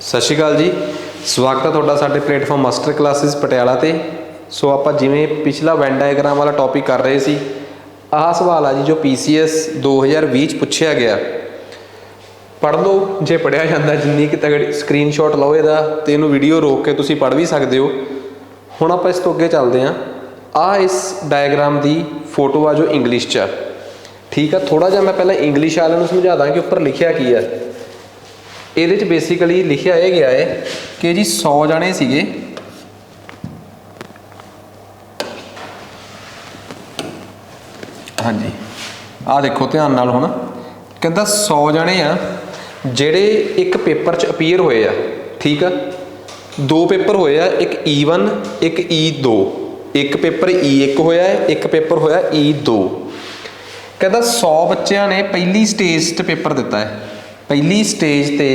सत श्री अकाल जी। स्वागत है तुहाडा साडे प्लेटफॉर्म मास्टर क्लासिस पटियाला ते। सो आपां जिवें पिछला वैन डायग्राम वाला टॉपिक कर रहे सी, आह सवाल आ जी जो PCS 2020 पुछया गया। पढ़ लो जे पढ़िया जाता, जिन्नी कि तगड़ी स्क्रीनशॉट लो इहदा ते इहनूं वीडियो रोक के तुसीं पढ़ भी सकदे हो। हुण आपां इस तो अगे चलदे हां। आ इस डायग्राम की फोटो आ जो इंग्लिश च, ठीक है। थोड़ा जिहा मैं पहले इंग्लिश वाले नूं समझा दा कि उपर लिखिया की है। ये बेसिकली लिखिया यह गया है कि जी 100 जने सीगे, हाँ जी, आ देखो ध्यान नाल हुण कहंदा 100 जने आ जिहड़े एक पेपर च अपीयर होए आ, ठीक है। दो पेपर होए आ, एक E1 एक E2। एक पेपर E1 होया है, एक पेपर होया E2। कहंदा 100 बच्चों ने पहली स्टेज ते पेपर दिता है। पहली स्टेज ते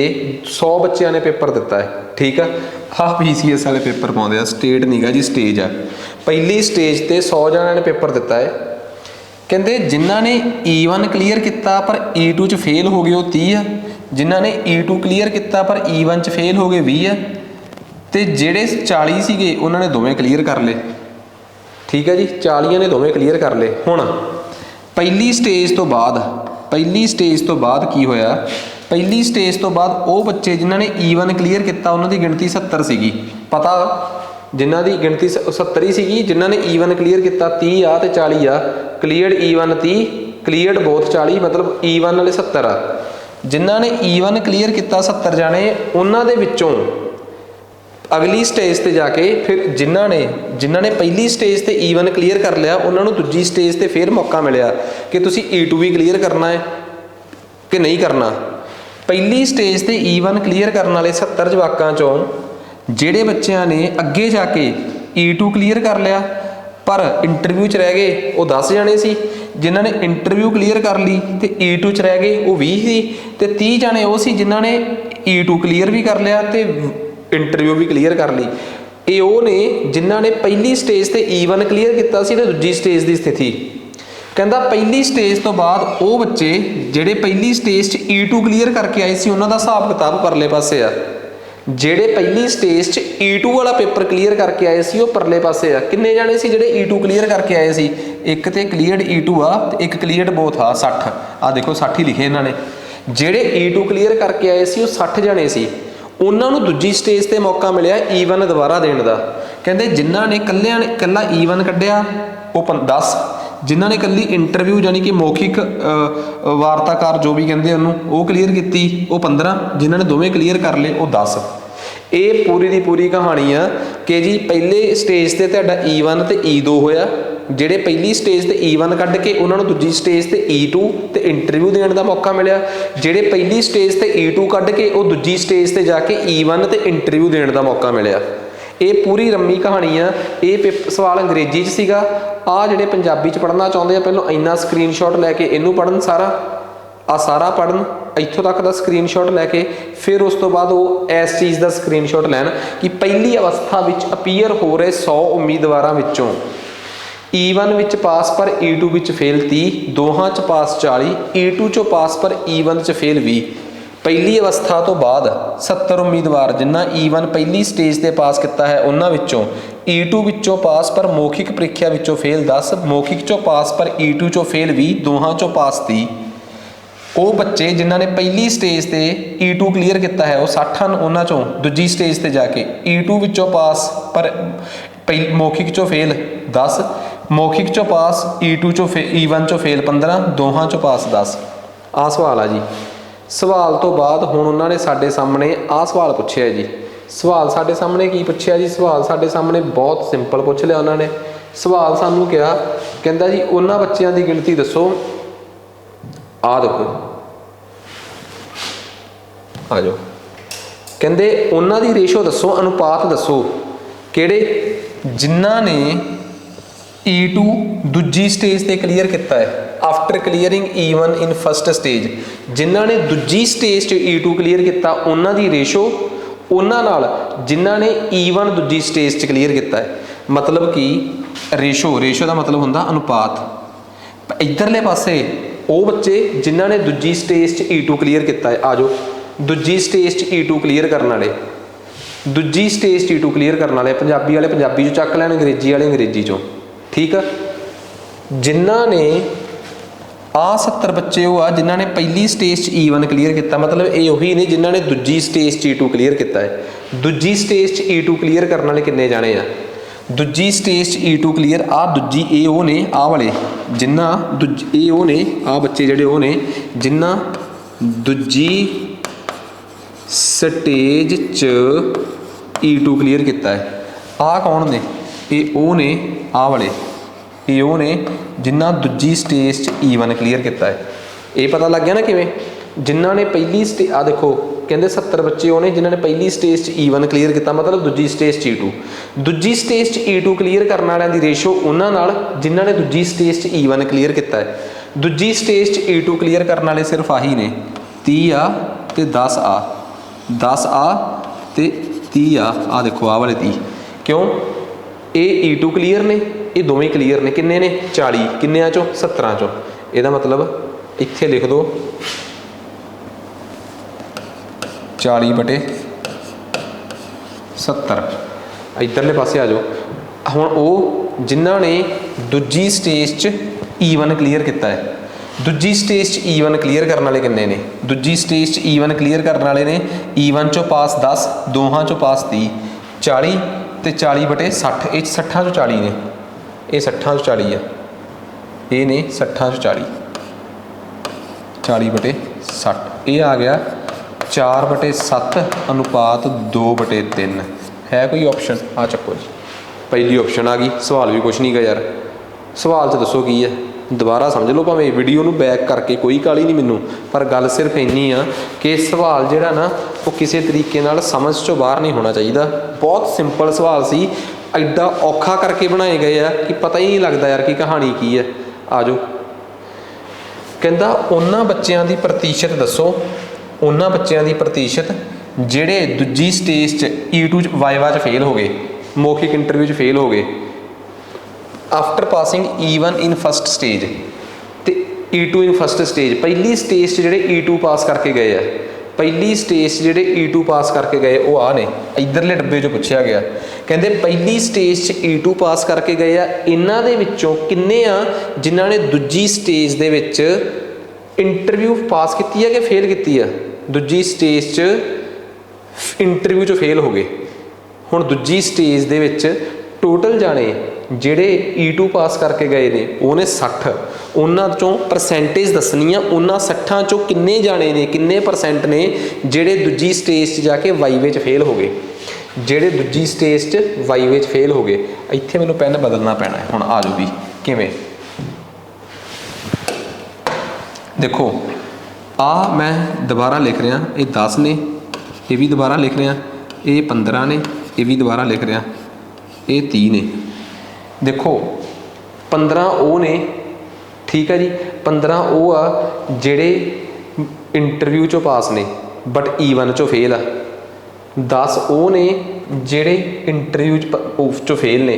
100 बच्चों ने पेपर दिता है, ठीक है। हाँ PCS वाले पेपर पाउंदे आ, स्टेट नहीं गा जी, स्टेज है। पहली स्टेज ते 100 जणिਆਂ ने पेपर दिता है। कहते जिन्हों ने E1 क्लीयर किया पर E2 च फेल हो गए वो 30 है। जिन्हों ने E2 क्लीयर किया पर E1 च फेल हो गए 20 है। तो जेडे 40 सीगे उन्होंने दोवें क्लीयर कर ले, ठीक है जी। 40 ने दोवें क्लीयर कर ले। हुण पहली स्टेज तो बाद की होया, पहली स्टेज तो बाद वो बच्चे जिन्होंने E1 क्लीयर किया उन्होंने गिणती 70 सीगी। पता जिन्हों की गिणती 70 ही सीगी, जिन्होंने E1 क्लीयर किया 30 आ ते 40 आ। क्लीयर्ड E1 30, क्लीयर्ड बोथ 40, मतलब E1 वाले 70 आ। जिन्होंने E1 क्लीयर किया 70 जाने, उन्होंने विचों अगली स्टेज ते जाके फिर जिन्होंने पहली स्टेज ते E1 क्लीयर कर लिया उन्होंने दूजी स्टेज ते फिर मौका मिलिया कि तुसी E2 भी क्लीयर करना है कि नहीं करना। पहली स्टेज ते E1 क्लीयर करने वाले 70 जवाकों चों जिहड़े बच्चों ने अगे जाके E2 क्लीयर कर लिया पर इंटरव्यू च रह गए वो 10 जने सी। जिन्होंने इंटरव्यू क्लीयर कर ली तो E2 च रह गए वो 20 सी। ते 30 जने वो सी जिन्होंने E2 क्लीयर भी कर लिया तो इंटरव्यू भी क्लीयर कर ली। ये वो ने जिन्होंने पहली स्टेज ते E1 क्लीयर किया सी ते दूजी स्टेज की स्थिति। कहता पहली स्टेज तो बाद वो बच्चे जिहड़े पहली स्टेज E2 क्लीयर करके आए सी उन्हों का हिसाब किताब परले पासे आ। जिहड़े पहली स्टेज E2 वाला पेपर क्लीयर करके आए सी वो परले पासे आ। किन्ने जाने सी जिहड़े E2 क्लीयर करके आए सी? एक ते क्लीयर्ड E2 आ ते एक क्लीयर्ड बोथ आ 60। आ देखो 60 ही लिखे इन्होंने। जिहड़े E2 क्लीयर करके आए सी वो 60 जने सी। उन्होंने दूजी स्टेज ते मौका मिलिया E1 दोबारा देने का। कहते जिन्हों ने कल्ला E1 कढ़िया वो 10, जिन्होंने कल्ली इंटरव्यू यानी कि मौखिक वार्ताकार जो भी कहते उन्होंने वो क्लीयर की वो 15, जिन्होंने दोवें क्लीयर कर ले वो 10। ये पूरी की पूरी कहानी आ कि जी पहले स्टेज ते तुहाडा E1 ते E2 होया। ਜਿਹੜੇ ਪਹਿਲੀ स्टेज ਤੇ E1 ਕੱਢ ਕੇ ਉਹਨਾਂ ਨੂੰ ਦੂਜੀ स्टेज ਤੇ E2 ਤੇ ਇੰਟਰਵਿਊ ਦੇਣ ਦਾ ਮੌਕਾ ਮਿਲਿਆ। ਜਿਹੜੇ ਪਹਿਲੀ स्टेज ਤੇ E2 ਕੱਢ ਕੇ ਉਹ ਦੂਜੀ स्टेज ਤੇ ਜਾ ਕੇ E1 ਤੇ ਇੰਟਰਵਿਊ ਦੇਣ ਦਾ ਮੌਕਾ ਮਿਲਿਆ। ਇਹ ਪੂਰੀ ਰੰਮੀ ਕਹਾਣੀ ਆ। ਇਹ ਸਵਾਲ ਅੰਗਰੇਜ਼ੀ 'ਚ ਸੀਗਾ। ਆ ਜਿਹੜੇ ਪੰਜਾਬੀ 'ਚ ਪੜ੍ਹਨਾ ਚਾਹੁੰਦੇ ਆ ਪਹਿਲਾਂ ਇੰਨਾ ਸਕਰੀਨਸ਼ਾਟ ਲੈ ਕੇ ਇਹਨੂੰ ਪੜ੍ਹਨ, ਸਾਰਾ ਪੜ੍ਹਨ ਇੱਥੋਂ ਤੱਕ ਦਾ ਸਕਰੀਨਸ਼ਾਟ ਲੈ ਕੇ ਫਿਰ ਉਸ ਤੋਂ ਬਾਅਦ ਉਹ ਇਸ ਚੀਜ਼ ਦਾ ਸਕਰੀਨਸ਼ਾਟ ਲੈਣ ਕਿ ਪਹਿਲੀ ਅਵਸਥਾ ਵਿੱਚ ਅਪੀਅਰ ਹੋ ਰਹੇ 100 ਉਮੀਦਵਾਰਾਂ ਵਿੱਚੋਂ E1 ਵਿੱਚ ਪਾਸ ਪਰ E2 ਵਿੱਚ ਫੇਲ 30, ਦੋਹਾਂ 'ਚ ਪਾਸ 40, E2 'ਚੋਂ ਪਾਸ ਪਰ E1 'ਚ ਫੇਲ 20। ਪਹਿਲੀ ਅਵਸਥਾ ਤੋਂ ਬਾਅਦ 70 ਉਮੀਦਵਾਰ ਜਿਨ੍ਹਾਂ E1 ਪਹਿਲੀ ਸਟੇਜ ਤੇ ਪਾਸ ਕੀਤਾ ਹੈ ਉਹਨਾਂ ਵਿੱਚੋਂ E2 ਵਿੱਚੋਂ ਪਾਸ ਪਰ ਮੌਖਿਕ ਪ੍ਰੀਖਿਆ ਵਿੱਚੋਂ ਫੇਲ 10, ਮੌਖਿਕ 'ਚੋਂ ਪਾਸ ਪਰ E2 'ਚੋਂ ਫੇਲ 20, ਦੋਹਾਂ 'ਚੋਂ ਪਾਸ 30। ਉਹ ਬੱਚੇ ਜਿਨ੍ਹਾਂ ਨੇ ਪਹਿਲੀ ਸਟੇਜ ਤੇ E2 ਕਲੀਅਰ ਕੀਤਾ ਹੈ ਉਹ 60 ਹਨ। ਉਹਨਾਂ 'ਚੋਂ ਦੂਜੀ ਸਟੇਜ ਤੇ ਜਾ ਕੇ E2 ਵਿੱਚੋਂ ਪਾਸ ਪਰ ਮੌਖਿਕ 'ਚੋਂ ਫੇਲ 10, ਮੌਖਿਕ 'ਚੋਂ ਪਾਸ E2 'ਚੋਂ E1 'ਚੋਂ ਫੇਲ 15, ਦੋਹਾਂ 'ਚੋਂ ਪਾਸ 10। ਆਹ ਸਵਾਲ ਆ ਜੀ। ਸਵਾਲ ਤੋਂ ਬਾਅਦ ਹੁਣ ਉਹਨਾਂ ਨੇ ਸਾਡੇ ਸਾਹਮਣੇ ਆਹ ਸਵਾਲ ਪੁੱਛਿਆ ਜੀ। ਸਵਾਲ ਸਾਡੇ ਸਾਹਮਣੇ ਕੀ ਪੁੱਛਿਆ ਜੀ? ਸਵਾਲ ਸਾਡੇ ਸਾਹਮਣੇ ਬਹੁਤ ਸਿੰਪਲ ਪੁੱਛ ਲਿਆ ਉਹਨਾਂ ਨੇ। ਸਵਾਲ ਸਾਨੂੰ ਕਿਹਾ, ਕਹਿੰਦਾ ਜੀ ਉਹਨਾਂ ਬੱਚਿਆਂ ਦੀ ਗਿਣਤੀ ਦੱਸੋ। ਆਹ ਦੇਖੋ, ਆ ਜਾਓ। ਕਹਿੰਦੇ ਉਹਨਾਂ ਦੀ ਰੇਸ਼ੋ ਦੱਸੋ, ਅਨੁਪਾਤ ਦੱਸੋ ਕਿਹੜੇ ਜਿਨ੍ਹਾਂ ਨੇ E2 दूजी स्टेज ते क्लीयर किया है आफ्टर क्लीयरिंग E1 इन फस्ट स्टेज। जिन्हों ने दूजी स्टेज E2 क्लीयर किया उन्हों की रेशो उन्होंने नाल जिन्हों ने E1 दूजी स्टेज क्लीयर किया है। मतलब कि रेशो का मतलब होंदा अनुपात। इधरले पासे वो बच्चे जिन्हों ने दूजी स्टेज E2 क्लीयर किया है। आ जाओ दूजी स्टेज E2 क्लीयर करने वाले, दूजी स्टेज E2 क्लीयर करने वाले पंजाबी वाले पंजाबी चो चक लैन, अंग्रेजी वाले अंग्रेजी चो। ठीक है, जिन्हों ने आ 70 बच्चे वो आ जिन्होंने पहली स्टेज E1 क्लीयर किया, मतलब ये उही ने जिन्होंने दूजी स्टेज E2 क्लीयर किया है। दूजी स्टेज E2 क्लीयर करने वाले किन्ने जाने आ, दूजी स्टेज E2 क्लीयर आ दूजी ए ओ ने आ वाले जिन्ना दूजी ए ओ ने आ बच्चे जड़े वो ने जिन्ना दूजी स्टेज च E2 क्लीयर किया है। आ कौन ने, ये ओ ने आ वाले ये वो ने जिन्ना दूजी स्टेज E1 क्लीयर किया है। ये पता लग गया ना किवें, जिन्हों ने पहली स्टेज आ देखो कहते 70 बच्चे वो ने जिन्होंने पहली स्टेज E1 क्लीयर किया, मतलब दूजी स्टेज E2। दूजी स्टेज E2 क्लीयर करने वालों की रेशो उन्होंने नाल जिन्होंने दूजी स्टेज E1 क्लीयर किया है। दूजी स्टेज E2 क्लीयर करने वाले सिर्फ आही ने 30 आ ते 10 आ, 10 आ ते 30 आ देखो आ वाले 30। क्यों, ये E2 क्लीयर ने, ये दोवें क्लीयर ने, किन्ने ने 40, किन्निया चो 70 चो। यदा मतलब इत्थे लिख दो 40/70। इधरले पासे आ जाओ हुण, वो जिन्हों ने दूजी स्टेज E1 क्लीयर किया है। दूजी स्टेज E1 क्लीयर करने वाले किन्ने ने, दूजी स्टेज E1 क्लीयर करने वाले ने E1 चो पास 10, दोहां चो पास 30, 40 ते 40/60, ये 60 चो 40 ने, ये 60 चो 40 है, ये ने 60 चो 40, 40/60। ये आ गया 4/7 अनुपात 2/3। है कोई ऑप्शन? आ चक्को जी, पहली ऑप्शन आ गई। सवाल भी कुछ नहीं गा यार, सवाल च दसो की है, दोबारा समझ लो भावें वीडियो में बैक करके, कोई काली नहीं मैनू, पर गल सिर्फ इन्नी आ कि सवाल जिहड़ा ना वो किसी तरीके नाल समझ चो बाहर नहीं होना चाहिए। बहुत सिंपल सवाल सी, एडा औखा करके बनाए गए आ कि पता ही नहीं लगता यार कि कहानी की है। आ जाओ, कहता उन्हां बच्चों की प्रतिशत दसो, उन्हां बच्चों की प्रतिशत जिहड़े दूजी स्टेज E2 वाइवा फेल हो गए, मौखिक इंटरव्यू फेल हो गए आफ्टर पासिंग E1 इन फस्ट स्टेज ते E2 इन फस्ट स्टेज। पहली स्टेज जिहड़े E2 पास करके गए हैं, पहली स्टेज जिहड़े E2 पास करके गए वो आ ने, इधरले डब्बे चो पूछा गया। कहते पहली स्टेज E2 पास करके गए आ, इन्हां दे विच्चों किन्ने आ जिन्हां ने दूजी स्टेज दे विच इंटरव्यू पास की है कि फेल की है, दूजी स्टेज च इंटरव्यू चो फेल हो गए। हुण दूजी स्टेज दे विच टोटल जाने जिहड़े E2 पास करके गए ने उन्हें 60, उन्हां चों परसेंटेज दसनी आ, उन्हां 60 चों किन्ने जाने ने, किन्ने परसेंट ने जिहड़े दूजी स्टेज च जाके वाइवे च फेल हो गए, जिहड़े दूजी स्टेज च वाइवे च फेल हो गए। इत्थे मैनूं पेन बदलना पैना है। हुण आ जाओ भी किवें, देखो आ मैं दोबारा लिख रहा, ये 10 ने, ये भी दोबारा लिख रहा, ये 15 ने, ये भी दोबारा लिख रहा, ये 30 ने। देखो 15 वो ने, ठीक है जी, 15 वो आ जिहड़े इंटरव्यू चो पास ने बट E1 चो फेल आ, 10 वो ने जिहड़े इंटरव्यू चो फेल ने,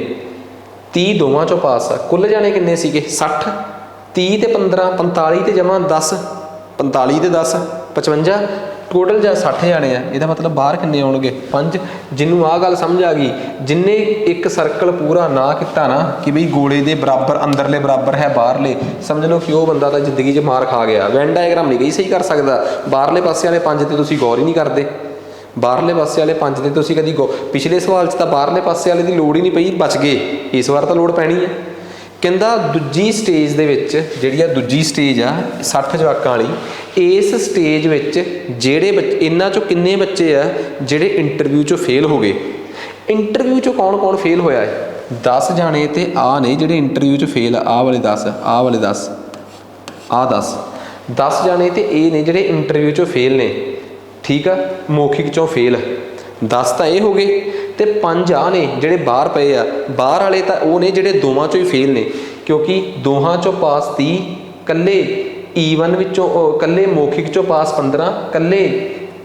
30 दोवां चो पास आ। कुल जाने किन्ने सीगे 60, 30 ते 15, 45 ते जमा 10, 45 ते 10 55, टोटल जा 60 जाने आ। ਇਹਦਾ मतलब बाहर किन्ने आउणगे 5। जिन्हों आ गल समझ आ गई, जिन्हें एक सर्कल पूरा ना किया ना कि बई गोले के बराबर अंदरले बराबर है बाहरले, समझ लो कि वह बंदा तो जिंदगी च मार खा गया। वैन डायग्राम नहीं गई सही कर सकता, बाहरले पासे वाले 5 ते तुसीं गौर ही नहीं करते, बाहरले पासे वाले 5 ते तुसीं कदी पिछले सवाल च तो बाहरले पासे वाले की लोड़ ही नहीं पई, बच गए, इस बार तो लोड़ पैनी है। कहता दूजी स्टेज दे विच जिहड़ी दूजी स्टेज आ 60 जवाकां वाली, इस स्टेज विच जिहड़े बच्चे इन्हां चों किन्ने बच्चे आ जिहड़े इंटरव्यू चों फेल हो गए। इंटरव्यू चों कौन कौन फेल होया है, 10 जाने ते आ ने जिहड़े इंटरव्यू च फेल, आ वाले 10, आ वाले 10, आ 10 जाने ते ए ने जिहड़े इंटरव्यू चों फेल ने, ठीक आ, मौखिक चों फेल 10 तो ये हो गए, तो 5 आ ने जिहड़े बाहर पे आ, बाहर वाले तो वो ने जिहड़े दोवां चों ही फेल ने, क्योंकि दोहां चों पास 30, कल्ले E1 विचों कल्ले मौखिक चों पास 15, कल्ले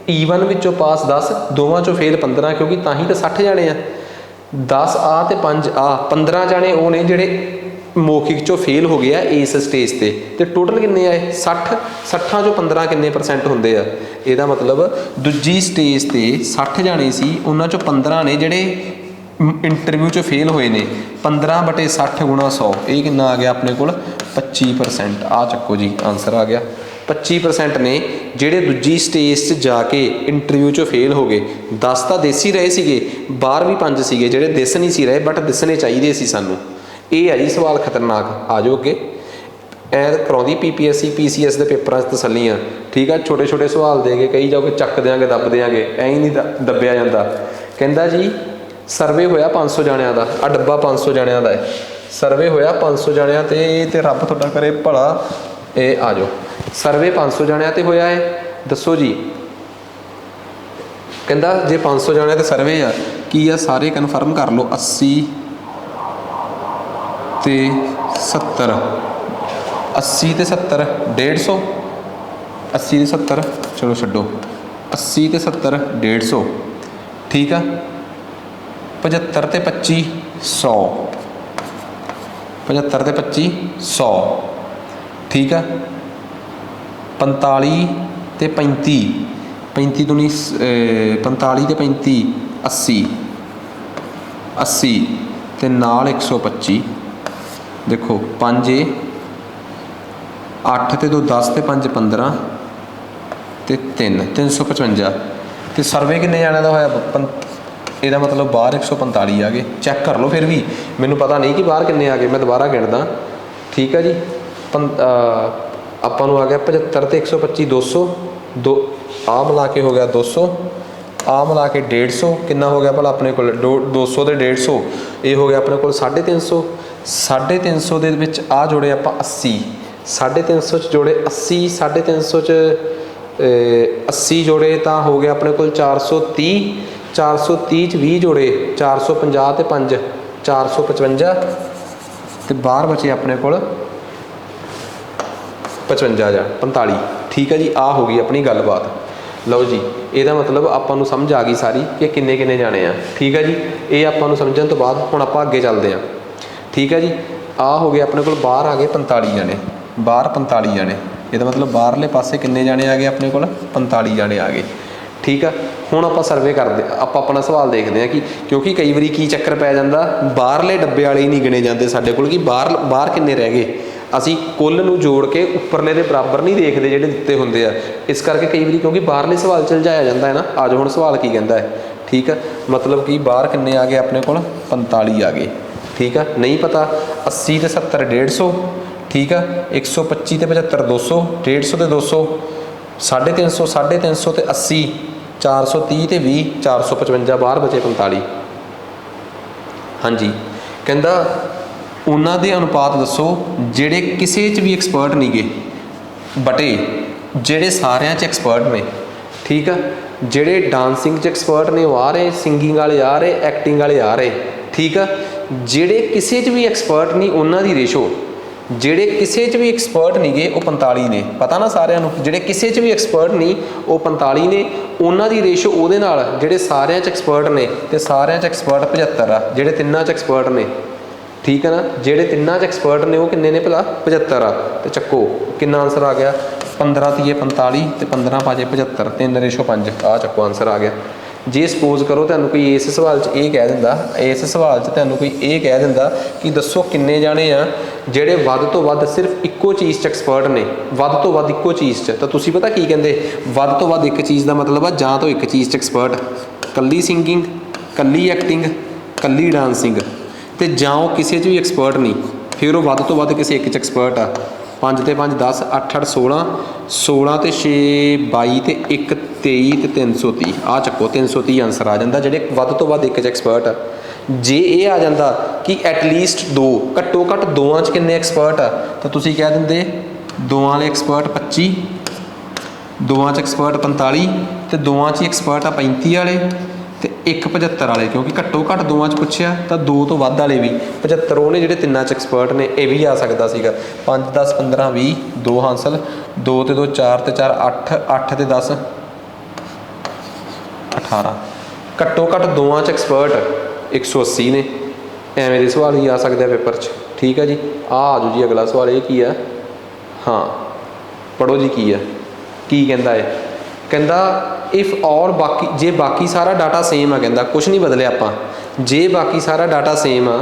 E1 विचों पास 10, दोवां चों फेल 15, क्योंकि तां ही तो 60 जाने आ। 10 आ ते 5 आ, 15 जाने वो ने जिहड़े ਮੌਖਿਕ ਚੋਂ ਫੇਲ ਹੋ ਗਿਆ ਇਸ ਸਟੇਜ ਤੇ ਟੋਟਲ ਕਿੰਨੇ ਆਏ 60 60 ਚੋਂ 15 ਕਿੰਨੇ % ਹੁੰਦੇ ਆ। ਇਹਦਾ ਮਤਲਬ ਦੂਜੀ ਸਟੇਜ ਤੇ 60 ਜਾਣੇ ਸੀ, ਉਹਨਾਂ ਚੋਂ 15 ਨੇ ਜਿਹੜੇ ਇੰਟਰਵਿਊ 'ਚ ਫੇਲ ਹੋਏ ਨੇ। 15/60 ਗੁਣਾ 100 ਇਹ ਕਿੰਨਾ ਆ ਗਿਆ ਆਪਣੇ ਕੋਲ 25%। ਆ ਚੱਕੋ ਜੀ ਆਨਸਰ ਆ ਗਿਆ 25% ਨੇ ਜਿਹੜੇ ਦੂਜੀ ਸਟੇਜ 'ਚ ਜਾ ਕੇ ਇੰਟਰਵਿਊ 'ਚੋਂ ਫੇਲ ਹੋ ਗਏ। 10 ਤਾਂ ਦਿਸ ਹੀ ਰਹੇ ਸੀਗੇ, ਬਾਹਰ ਵੀ 5 ਸੀਗੇ ਜਿਹੜੇ ਦਿਸ ਨਹੀਂ ਸੀ ਰਹੇ ਬਟ ਦਿਸਣੇ ਚਾਹੀਦੇ ਸੀ ਸਾਨੂੰ। ਇਹ ਹੈ ਜੀ ਸਵਾਲ ਖਤਰਨਾਕ। ਆ ਜਾਓ ਅੱਗੇ। ਐ ਕਰਾਉਂਦੀ PPSC PCS ਦੇ ਪੇਪਰਾਂ 'ਚ ਤਸੱਲੀਆਂ, ਠੀਕ ਆ। ਛੋਟੇ ਛੋਟੇ ਸਵਾਲ ਦੇ ਕੇ ਕਹੀ ਜਾਓਗੇ ਚੱਕ ਦਿਆਂਗੇ ਦੱਬ ਦਿਆਂਗੇ, ਐਂ ਹੀ ਨਹੀਂ ਦੱਬਿਆ ਜਾਂਦਾ। ਕਹਿੰਦਾ ਜੀ ਸਰਵੇ ਹੋਇਆ 500 ਜਾਣਿਆਂ ਦਾ, ਆ ਡੱਬਾ 500 ਜਾਣਿਆਂ ਦਾ ਹੈ। ਸਰਵੇ ਹੋਇਆ 500 ਜਾਣਿਆਂ ਤੇ ਰੱਬ ਤੁਹਾਡਾ ਕਰੇ ਭਲਾ। ਇਹ ਆ ਜਾਓ ਸਰਵੇ 500 ਜਾਣਿਆਂ ਤੇ ਹੋਇਆ ਹੈ, ਦੱਸੋ ਜੀ। ਕਹਿੰਦਾ ਜੇ 500 ਜਾਣਿਆਂ ਤੇ ਸਰਵੇ ਆ ਕੀ ਆ, ਸਾਰੇ ਕਨਫਰਮ ਕਰ ਲਓ। 80 ਤੇ 70, 80 ਤੇ 70 150, 80 ਤੇ 70 ਚਲੋ ਛੱਡੋ, 80 ਤੇ 70 150, ਠੀਕ ਆ। 75 ਤੇ 25 100, 75 ਤੇ 25 100, ਠੀਕ ਆ। 45 ਤੇ 35, 35 ਦੂਣੀ 45 ਤੇ 35 80, 80 ਤੇ ਨਾਲ 125। ਦੇਖੋ 5 8 ਤੇ 2 10 ਤੇ 5 15 ਤੇ 3 355 ਤੇ ਸਰਵੇ ਕਿੰਨੇ ਜਾਣਿਆਂ ਦਾ ਹੋਇਆ? ਇਹਦਾ ਮਤਲਬ ਬਾਹਰ 145 ਆ ਗਏ। ਚੈੱਕ ਕਰ ਲਓ, ਫਿਰ ਵੀ ਮੈਨੂੰ ਪਤਾ ਨਹੀਂ ਕਿ ਬਾਹਰ ਕਿੰਨੇ ਆ ਗਏ, ਮੈਂ ਦੁਬਾਰਾ ਗਿਣਦਾ, ਠੀਕ ਆ ਜੀ। ਆਪਾਂ ਨੂੰ ਆ ਗਿਆ 75 ਤੇ 125 200, ਆ ਮਿਲਾ ਕੇ ਹੋ ਗਿਆ 200, ਆ ਮਿਲਾ ਕੇ 150, ਕਿੰਨਾ ਹੋ ਗਿਆ ਭਲਾ ਆਪਣੇ ਕੋਲ 200 ਤੇ 150, ਇਹ ਹੋ ਗਿਆ ਆਪਣੇ ਕੋਲ 350। 350 ਦੇ ਵਿੱਚ ਆ ਜੋੜੇ ਆਪਾਂ 80, 350 'ਚ ਜੋੜੇ 80, 350 'ਚ 80 ਜੋੜੇ ਤਾਂ ਹੋ ਗਿਆ ਆਪਣੇ ਕੋਲ 430, 430 'ਚ 20 ਜੋੜੇ 450 ਤੇ 5 455 ਤੇ ਬਾਹਰ ਬਚੇ ਆਪਣੇ ਕੋਲ 55 ਜਾਂ 45, ਠੀਕ ਹੈ ਜੀ। ਆ ਹੋ ਗਈ ਆਪਣੀ ਗੱਲਬਾਤ। ਲਓ ਜੀ ਇਹਦਾ ਮਤਲਬ ਆਪਾਂ ਨੂੰ ਸਮਝ ਆ ਗਈ ਸਾਰੀ ਕਿ ਕਿੰਨੇ ਕਿੰਨੇ ਜਾਣੇ ਆ, ਠੀਕ ਹੈ ਜੀ। ਇਹ ਆਪਾਂ ਨੂੰ ਸਮਝਣ ਤੋਂ ਬਾਅਦ ਹੁਣ ਆਪਾਂ ਅੱਗੇ ਚੱਲਦੇ ਹਾਂ, ਠੀਕ ਹੈ ਜੀ। ਆ ਹੋ ਗਏ ਆਪਣੇ ਕੋਲ ਬਾਹਰ ਆ ਗਏ 45 ਜਾਣੇ, ਬਾਹਰ 45 ਜਾਣੇ। ਇਹਦਾ ਮਤਲਬ ਬਾਹਰਲੇ ਪਾਸੇ ਕਿੰਨੇ ਜਾਣੇ ਆ ਗਏ ਆਪਣੇ ਕੋਲ 45 ਜਾਣੇ ਆ ਗਏ, ਠੀਕ ਆ। ਹੁਣ ਆਪਾਂ ਸਰਵੇ ਕਰਦੇ, ਆਪਾਂ ਆਪਣਾ ਸਵਾਲ ਦੇਖਦੇ ਹਾਂ ਕਿ ਕਿਉਂਕਿ ਕਈ ਵਾਰੀ ਕੀ ਚੱਕਰ ਪੈ ਜਾਂਦਾ, ਬਾਹਰਲੇ ਡੱਬੇ ਵਾਲੇ ਹੀ ਨਹੀਂ ਗਿਣੇ ਜਾਂਦੇ ਸਾਡੇ ਕੋਲ ਕਿ ਬਾਹਰ ਕਿੰਨੇ ਰਹਿ ਗਏ। ਅਸੀਂ ਕੁੱਲ ਨੂੰ ਜੋੜ ਕੇ ਉੱਪਰਲੇ ਦੇ ਬਰਾਬਰ ਨਹੀਂ ਦੇਖਦੇ ਜਿਹੜੇ ਦਿੱਤੇ ਹੁੰਦੇ ਆ, ਇਸ ਕਰਕੇ ਕਈ ਵਾਰੀ ਕਿਉਂਕਿ ਬਾਹਰਲੇ ਸਵਾਲ 'ਚ ਜਾਇਆ ਜਾਂਦਾ ਹੈ ਨਾ। ਆ ਜਾਓ ਹੁਣ ਸਵਾਲ ਕੀ ਕਹਿੰਦਾ ਹੈ, ਠੀਕ ਆ। ਮਤਲਬ ਕਿ ਬਾਹਰ ਕਿੰਨੇ ਆ ਗਏ ਆਪਣੇ ਕੋਲ 45 ਆ ਗਏ, ਠੀਕ ਆ। ਨਹੀਂ ਪਤਾ 80 ਤੇ 70 150, ਠੀਕ ਆ। 125 ਤੇ 75 200, 150 ਤੇ 200 350, 350 ਤੇ 80 430 ਤੇ 20 455, ਬਾਹਰ ਬਚੇ 45। ਹਾਂਜੀ ਕਹਿੰਦਾ ਉਹਨਾਂ ਦੇ ਅਨੁਪਾਤ ਦੱਸੋ ਜਿਹੜੇ ਕਿਸੇ 'ਚ ਵੀ ਐਕਸਪਰਟ ਨਹੀਂ ਗੇ ਬਟੇ ਜਿਹੜੇ ਸਾਰਿਆਂ 'ਚ ਐਕਸਪਰਟ ਨੇ, ਠੀਕ ਆ। ਜਿਹੜੇ ਡਾਂਸਿੰਗ 'ਚ ਐਕਸਪਰਟ ਨੇ ਉਹ ਆ ਰਹੇ, ਸਿੰਗਿੰਗ ਵਾਲੇ ਆ ਰਹੇ, ਐਕਟਿੰਗ ਵਾਲੇ ਆ ਰਹੇ, ਠੀਕ ਆ। ਜਿਹੜੇ ਕਿਸੇ 'ਚ ਵੀ ਐਕਸਪਰਟ ਨਹੀਂ ਉਹਨਾਂ ਦੀ ਰੇਸ਼ੋ, ਜਿਹੜੇ ਕਿਸੇ 'ਚ ਵੀ ਐਕਸਪਰਟ ਨਹੀਂ ਗੇ ਉਹ 45 ਨੇ, ਪਤਾ ਨਾ ਸਾਰਿਆਂ ਨੂੰ। ਜਿਹੜੇ ਕਿਸੇ 'ਚ ਵੀ ਐਕਸਪਰਟ ਨਹੀਂ ਉਹ 45 ਨੇ, ਉਹਨਾਂ ਦੀ ਰੇਸ਼ੋ ਉਹਦੇ ਨਾਲ ਜਿਹੜੇ ਸਾਰਿਆਂ 'ਚ ਐਕਸਪਰਟ ਨੇ, ਤੇ ਸਾਰਿਆਂ 'ਚ ਐਕਸਪਰਟ 75 ਆ। ਜਿਹੜੇ ਤਿੰਨਾਂ 'ਚ ਐਕਸਪਰਟ ਨੇ, ਠੀਕ ਹੈ ਨਾ, ਜਿਹੜੇ ਤਿੰਨਾਂ 'ਚ ਐਕਸਪਰਟ ਨੇ ਉਹ ਕਿੰਨੇ ਨੇ ਭਲਾ 75 ਆ। ਤੇ ਚੱਕੋ ਕਿੰਨਾ ਆਨਸਰ ਆ ਗਿਆ 15 ਤੀਏ 45 ਤੇ 15 5 75, 3:5। ਆ ਚੱਕੋ ਆਨਸਰ ਆ ਗਿਆ। ਜੇ ਸਪੋਜ਼ ਕਰੋ ਤੁਹਾਨੂੰ ਕੋਈ ਇਸ ਸਵਾਲ 'ਚ ਇਹ ਕਹਿ ਦਿੰਦਾ, ਇਸ ਸਵਾਲ 'ਚ ਤੁਹਾਨੂੰ ਕੋਈ ਇਹ ਕਹਿ ਦਿੰਦਾ ਕਿ ਦੱਸੋ ਕਿੰਨੇ ਜਾਣੇ ਆ ਜਿਹੜੇ ਵੱਧ ਤੋਂ ਵੱਧ ਸਿਰਫ ਇੱਕੋ ਚੀਜ਼ 'ਚ ਐਕਸਪਰਟ ਨੇ, ਵੱਧ ਤੋਂ ਵੱਧ ਇੱਕੋ ਚੀਜ਼ 'ਚ, ਤਾਂ ਤੁਸੀਂ ਪਤਾ ਕੀ ਕਹਿੰਦੇ, ਵੱਧ ਤੋਂ ਵੱਧ ਇੱਕ ਚੀਜ਼ ਦਾ ਮਤਲਬ ਆ ਜਾਂ ਤਾਂ ਇੱਕ ਚੀਜ਼ 'ਚ ਐਕਸਪਰਟ, ਕੱਲੀ ਸਿੰਗਿੰਗ, ਕੱਲੀ ਐਕਟਿੰਗ, ਕੱਲੀ ਡਾਂਸਿੰਗ, ਤੇ ਜਾਂ ਉਹ ਕਿਸੇ 'ਚ ਵੀ ਐਕਸਪਰਟ ਨਹੀਂ, ਫਿਰ ਉਹ ਵੱਧ ਤੋਂ ਵੱਧ ਕਿਸੇ ਇੱਕ 'ਚ ਐਕਸਪਰਟ ਆ। 5 ਤੇ 5 10, 8 8 16, 16 ਤੇ 6 22 ਤੇ 1 23 ਤੇ 330। ਆ ਚੱਕੋ 330 ਆਨਸਰ ਆ ਜਾਂਦਾ ਜਿਹੜੇ ਵੱਧ ਤੋਂ ਵੱਧ ਇੱਕ 'ਚ ਐਕਸਪਰਟ ਆ। ਜੇ ਇਹ ਆ ਜਾਂਦਾ ਕਿ ਐਟਲੀਸਟ 2, ਘੱਟੋ ਘੱਟ ਦੋਵਾਂ 'ਚ ਕਿੰਨੇ ਐਕਸਪਰਟ ਆ, ਤਾਂ ਤੁਸੀਂ ਕਹਿ ਦਿੰਦੇ ਦੋਵਾਂ ਵਾਲੇ ਐਕਸਪਰਟ 25, ਦੋਵਾਂ 'ਚ ਐਕਸਪਰਟ 45 ਤੇ ਦੋਵਾਂ 'ਚ ਹੀ ਐਕਸਪਰਟ ਆ 35 ਵਾਲੇ ਤੇ 1 75 ਵਾਲੇ। ਕਿਉਂਕਿ ਘੱਟੋ ਘੱਟ ਦੋਵਾਂ 'ਚ ਪੁੱਛਿਆ ਤਾਂ 2 ਤੋਂ ਵੱਧ ਵਾਲੇ ਵੀ 75 ਉਹਨੇ ਜਿਹੜੇ ਤਿੰਨਾਂ 'ਚ ਐਕਸਪਰਟ ਨੇ, ਇਹ ਵੀ ਆ ਸਕਦਾ ਸੀਗਾ। 5 10 15 20 2 ਹਾਸਲ, 2 ਤੇ 2 4 ਤੇ 4 8, 8 ਤੇ 10 18। ਘੱਟੋ ਘੱਟ ਦੋਵਾਂ 'ਚ ਐਕਸਪਰਟ 180 ਨੇ। ਐਵੇਂ ਦੇ ਸਵਾਲ ਹੀ ਆ ਸਕਦੇ ਆ ਪੇਪਰ 'ਚ। ठीक है जी। आ जाओ जी अगला सवाल, ये की है, हाँ पढ़ो जी की है, की कहता है, कहता इफ और बाकी जे बाकी सारा डाटा सेम आ, कहता कुछ नहीं बदलिया आपां, जे बाकी सारा डाटा सेम आ,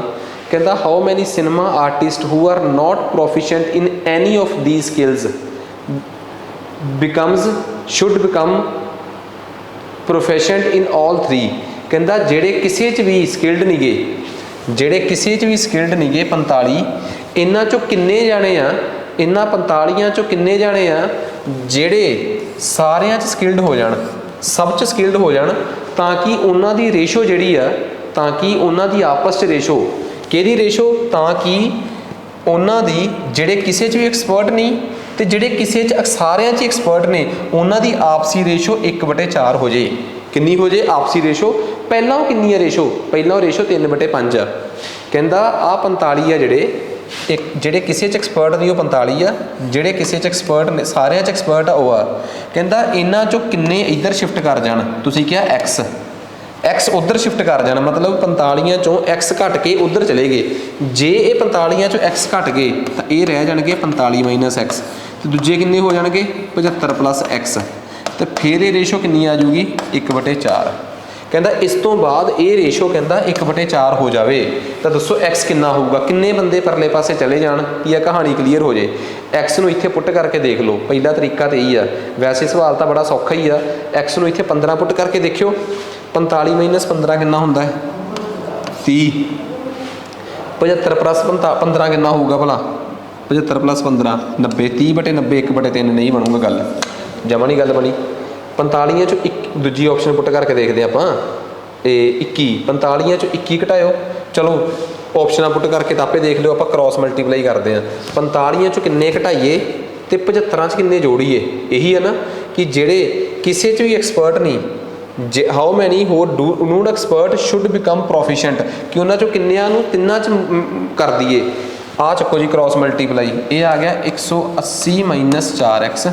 कहता how many cinema artist who are not proficient in any of these skills becomes should become proficient in all three. कहता जेड़े किसी च भी स्किल्ड नहीं गए, जेड़े किसी च भी स्किल्ड नहीं गए 45, इन्हां चों किन्ने जाने आ, इन्हां 45 चों किन्ने जाने आ जेड़े सारियां च स्किल्ड हो जाण, सब च स्किल्ड हो जाण, ताकि उन्हां दी रेशो जिहड़ी आ, ताकि उन्हां दी आपस च रेशो, किहदी रेशो, ताकि उन्हां दी जिहड़े किसी च भी एक्सपर्ट नहीं तो जिहड़े किसी च सारियां च एक्सपर्ट ने, उन्हां दी आपसी रेशो 1/4 हो जाए। किन्नी हो जाए आपसी रेशो? पहला किन्नी है रेशो, पहला रेशो 3/5 आ। कहता आ 45 आ जिहड़े एक जिहड़े किसी च एक्सपर्ट नहीं, वो 45 आ, जिहड़े किसी च एक्सपर्ट ने सारियां च एक्सपर्ट आ, वो आ। कहता इन्हां चों किन्ने इधर शिफ्ट कर जाण, तुसीं क्या एक्स, एक्स उधर शिफ्ट कर जाना, मतलब 45 चों एक्स घट के उधर चले गए। जे ये 45 चों एक्स घट गए तो ये रह जाएंगे 45 माइनस एक्स, तो दूजे किन्ने हो जाएंगे 75 प्लस एक्स, तो फिर ये रेशो किन्नी आ जाऊगी 1/4। कहता इस तो बाद ये रेशो कहता 1/4 हो जाए तो दसो एक्स किन्ना होगा, किन्ने बंदे परले पासे चले जान कि यह कहानी क्लीयर हो जाए। एक्स नूं इत्थे पुट करके देख लो, पहला तरीका तो यही आ, वैसे सवाल तो बड़ा सौखा ही आ। एक्स नूं इत्थे 15 पुट करके देखियो, 45 माइनस 15 कितना होंदा है 30, 75 प्लस 15 कितना होगा भला, 75 प्लस 15 90, 30/90 1/3 नहीं बनूगा, गल जमा नहीं गल बनी। 45 चों दूजी ऑप्शन पुट करके देखते हैं आपां, 21, 45 चों 21 घटाओ, चलो ऑप्शन पुट करके तो आपे देख लो, आप क्रॉस मल्टीप्लाई करते हैं, 45 चों किन्ने घटाइए तो 75 च किन्ने जोड़िए, यही है ना कि जेड़े किसी च भी एक्सपर्ट नहीं, जे हाउ मैनी होर नूड एक्सपर्ट शुड बिकम प्रोफिशेंट, कि उन्होंने चों किन्नियां नूं तिन्नां च कर दिए। आ चक्को जी क्रॉस मल्टीप्लाई, ये आ गया 180 माइनस 4x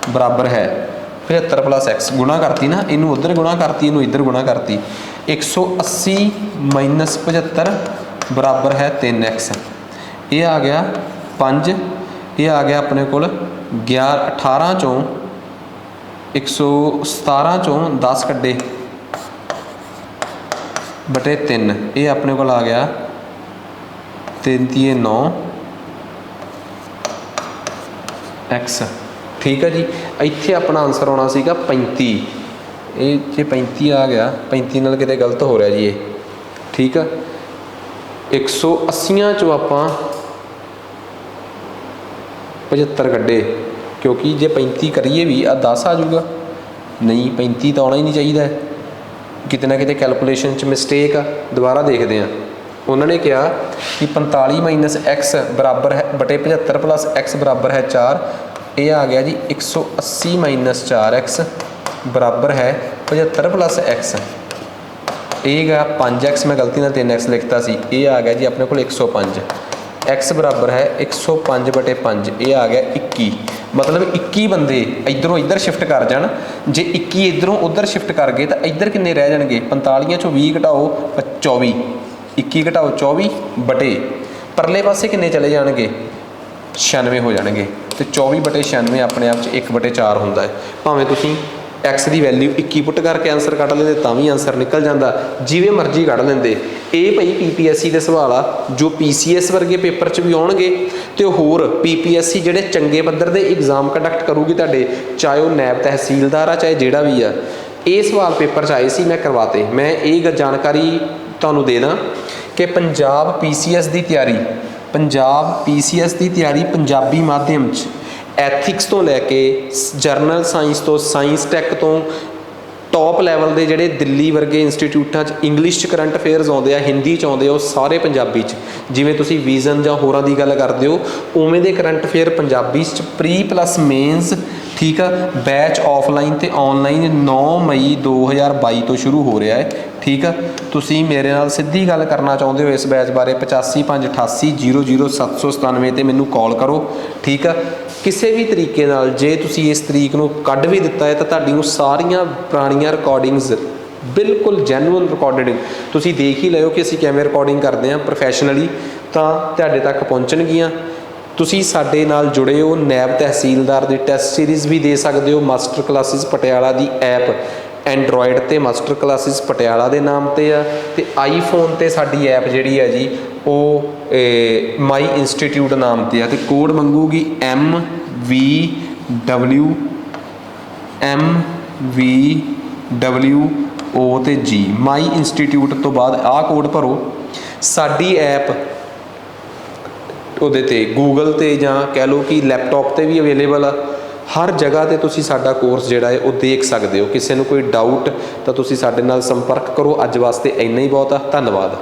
बराबर है 75 प्लस एक्स, गुणा करती ना, इनू उधर गुणा करती, इनू इधर गुणा करती, 180 माइनस 75 बराबर है 3x, ये आ गया 5, ये आ गया अपने को 18 चों 117 चों 10 कड्डे बटे 3, ये अपने को आ गया 3×9 x, ठीक है जी। इत्थे अपना आंसर होना सीगा 35, ये जे 35 आ गया, 35 नाल किते गलत हो रहा जी ये, ठीक है। 180 चों आपां 75 कड्डे, क्योंकि जे 35 करिए भी आ 10 आ जाऊगा, नहीं 35 तो आना ही नहीं चाहिए, किते ना किते कैलकुलेशन च मिसटेक आ। दोबारा देखते हैं, उन्होंने कहा कि 45 माइनस एक्स बराबर है बटे 75 प्लस एक्स बराबर है 4, ये आ गया जी 180 माइनस 4x बराबर है 75 प्लस एक्स, ये गया 5x, मैं गलती नाल 3x लिखता सी, ये आ गया जी अपने को 105, x बराबर है 105/5, ये आ गया 21, मतलब 21 बंदे इधरों इधर शिफ्ट कर जान, जे 21 इधरों उधर शिफ्ट कर गए तो इधर किन्ने रह जाएंगे, 45 चों 20 घटाओ 24, 21 घटाओ 24 बटे परले पासे किन्ने चले जाएंगे 96 हो जाएंगे, तो 24/96 अपने आप 1/4 होंदा है। भावें तुसीं एक्स की वैल्यू 21 पुट करके आंसर कढ़ लेंदे तां भी आंसर निकल जाता, जिवें मर्जी कढ़ लेंदे। ये भाई PPSC के सवाल आ जो PCS वर्गे पेपर च भी आउणगे, तो होर PPSC जिहड़े चंगे पद्धर के एग्जाम कंडक्ट करूगी तुहाडे, चाहे वह नैब तहसीलदार आ चाहे जिहड़ा भी आ, ये सवाल पेपर च आए सी, मैं करवाते। मैं ये जानकारी तुहानूं दे दां कि पंजाब PCS की तैयारी, पंजाब PCS की तैयारी पंजाबी माध्यम च एथिक्स तो लैके जरनल साइंस तो साइंस टैक तो टॉप लैवल के जोड़े दिल्ली वर्गे इंस्टीट्यूटां इंग्लिश करंट अफेयर्स आउंदे आ, हिंदी च आउंदे आ, सारे पंजाबी च, जिवें तुसीं विजन जां होरां दी गल करदे हो उवें दे करंट अफेयर पंजाबी च प्री प्लस मेन्स, ठीक है। बैच ऑफलाइन तो ऑनलाइन 9 मई 2022 तो शुरू हो रहा है, ठीक है। तुसीं मेरे नाल सीधी गल करना चाहुंदे हो इस बैच बारे 8558800797 ते मैनूं कॉल करो, ठीक है। किसी भी तरीके नाल जे तुसीं इस तरीक नूं कढ भी दिता है तो तुहाडी नूं सारियां पुरानियां रिकॉर्डिंग्स ਬਿਲਕੁਲ ਜੈਨੂਅਨ ਰਿਕਾਰਡਿੰਗ ਤੁਸੀਂ ਦੇਖ ਹੀ ਲਿਓ ਕਿ ਅਸੀਂ ਕਿਵੇਂ ਰਿਕਾਰਡਿੰਗ ਕਰਦੇ ਹਾਂ ਪ੍ਰੋਫੈਸ਼ਨਲੀ, ਤਾਂ ਤੁਹਾਡੇ ਤੱਕ ਪਹੁੰਚਣਗੀਆਂ। ਤੁਸੀਂ ਸਾਡੇ ਨਾਲ ਜੁੜੇ ਹੋ। ਨੈਬ ਤਹਿਸੀਲਦਾਰ ਦੀ ਟੈਸਟ ਸੀਰੀਜ਼ ਵੀ ਦੇ ਸਕਦੇ ਹੋ। ਮਾਸਟਰ ਕਲਾਸਿਸ ਪਟਿਆਲਾ ਦੀ ਐਪ ਐਂਡਰੋਇਡ 'ਤੇ ਮਾਸਟਰ ਕਲਾਸਿਸ ਪਟਿਆਲਾ ਦੇ ਨਾਮ 'ਤੇ ਆ, ਅਤੇ ਆਈਫੋਨ 'ਤੇ ਸਾਡੀ ਐਪ ਜਿਹੜੀ ਹੈ ਜੀ ਉਹ ਮਾਈ ਇੰਸਟੀਟਿਊਟ ਨਾਮ 'ਤੇ ਆ, ਅਤੇ ਕੋਡ ਮੰਗੂਗੀ MVWO ਅਤੇ G ਮਾਈ ਇੰਸਟੀਟਿਊਟ ਤੋਂ ਬਾਅਦ ਆਹ ਕੋਡ ਭਰੋ। ਸਾਡੀ ਐਪ ਉਹਦੇ 'ਤੇ ਗੂਗਲ 'ਤੇ ਜਾਂ ਕਹਿ ਲਓ ਕਿ ਲੈਪਟਾਪ 'ਤੇ ਵੀ ਅਵੇਲੇਬਲ ਆ। ਹਰ ਜਗ੍ਹਾ 'ਤੇ ਤੁਸੀਂ ਸਾਡਾ ਕੋਰਸ ਜਿਹੜਾ ਹੈ ਉਹ ਦੇਖ ਸਕਦੇ ਹੋ। ਕਿਸੇ ਨੂੰ ਕੋਈ ਡਾਊਟ ਤਾਂ ਤੁਸੀਂ ਸਾਡੇ ਨਾਲ ਸੰਪਰਕ ਕਰੋ। ਅੱਜ ਵਾਸਤੇ ਇੰਨਾ ਹੀ ਬਹੁਤ ਆ। ਧੰਨਵਾਦ।